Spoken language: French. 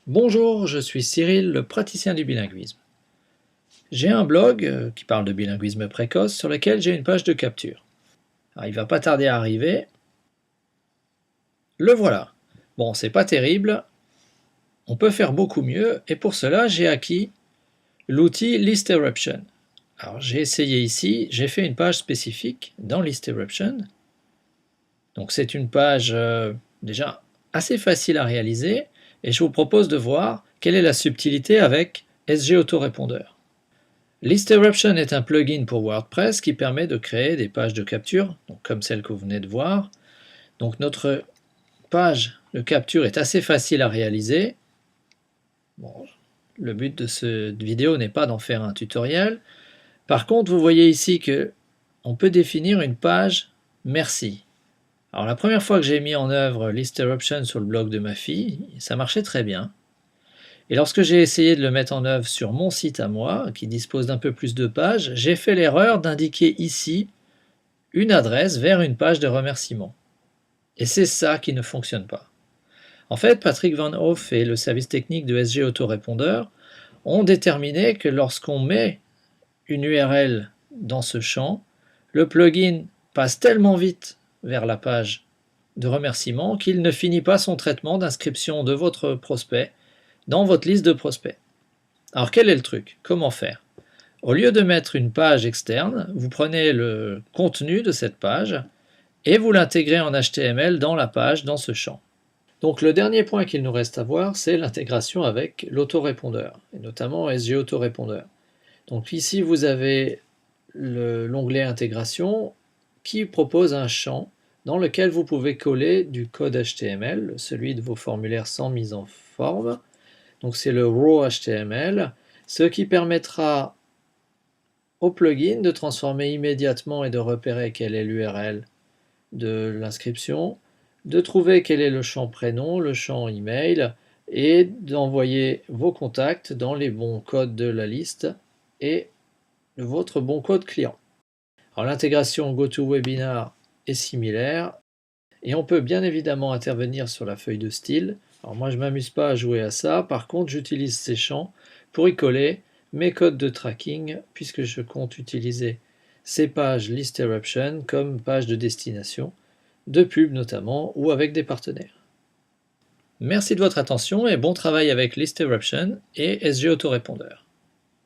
Bonjour, je suis Cyril, le praticien du bilinguisme. J'ai un blog qui parle de bilinguisme précoce sur lequel j'ai une page de capture. Alors, il va pas tarder à arriver. Le voilà. Bon, c'est pas terrible, on peut faire beaucoup mieux et pour cela j'ai acquis l'outil ListEruption. Alors j'ai essayé ici, j'ai fait une page spécifique dans ListEruption. Donc c'est une page déjà assez facile à réaliser et je vous propose de voir quelle est la subtilité avec SG Autorépondeur. ListEruption est un plugin pour WordPress qui permet de créer des pages de capture, donc comme celle que vous venez de voir. Donc notre page de capture est assez facile à réaliser. Bon, le but de cette vidéo n'est pas d'en faire un tutoriel. Par contre, vous voyez ici que on peut définir une page merci. Alors la première fois que j'ai mis en œuvre ListEruption sur le blog de ma fille, ça marchait très bien. Et lorsque j'ai essayé de le mettre en œuvre sur mon site à moi, qui dispose d'un peu plus de pages, j'ai fait l'erreur d'indiquer ici une adresse vers une page de remerciement. Et c'est ça qui ne fonctionne pas. En fait, Patrick Van Hoff et le service technique de SG Autorépondeur ont déterminé que lorsqu'on met une URL dans ce champ, le plugin passe tellement vite vers la page de remerciement qu'il ne finit pas son traitement d'inscription de votre prospect dans votre liste de prospects. Alors quel est le truc? Comment faire? Au lieu de mettre une page externe, vous prenez le contenu de cette page et vous l'intégrez en HTML dans la page, dans ce champ. Donc le dernier point qu'il nous reste à voir, c'est l'intégration avec l'autorépondeur, et notamment SG Autorépondeur. Donc ici vous avez l'onglet intégration qui propose un champ dans lequel vous pouvez coller du code HTML, celui de vos formulaires sans mise en forme. Donc c'est le raw HTML, ce qui permettra au plugin de transformer immédiatement et de repérer quelle est l'URL de l'inscription, de trouver quel est le champ prénom, le champ email, et d'envoyer vos contacts dans les bons codes de la liste et votre bon code client. Alors l'intégration GoToWebinar est similaire, et on peut bien évidemment intervenir sur la feuille de style. Alors moi je ne m'amuse pas à jouer à ça, par contre j'utilise ces champs pour y coller mes codes de tracking, puisque je compte utiliser ces pages ListEruption comme page de destination, de pub notamment, ou avec des partenaires. Merci de votre attention et bon travail avec ListEruption et SG Autorépondeur.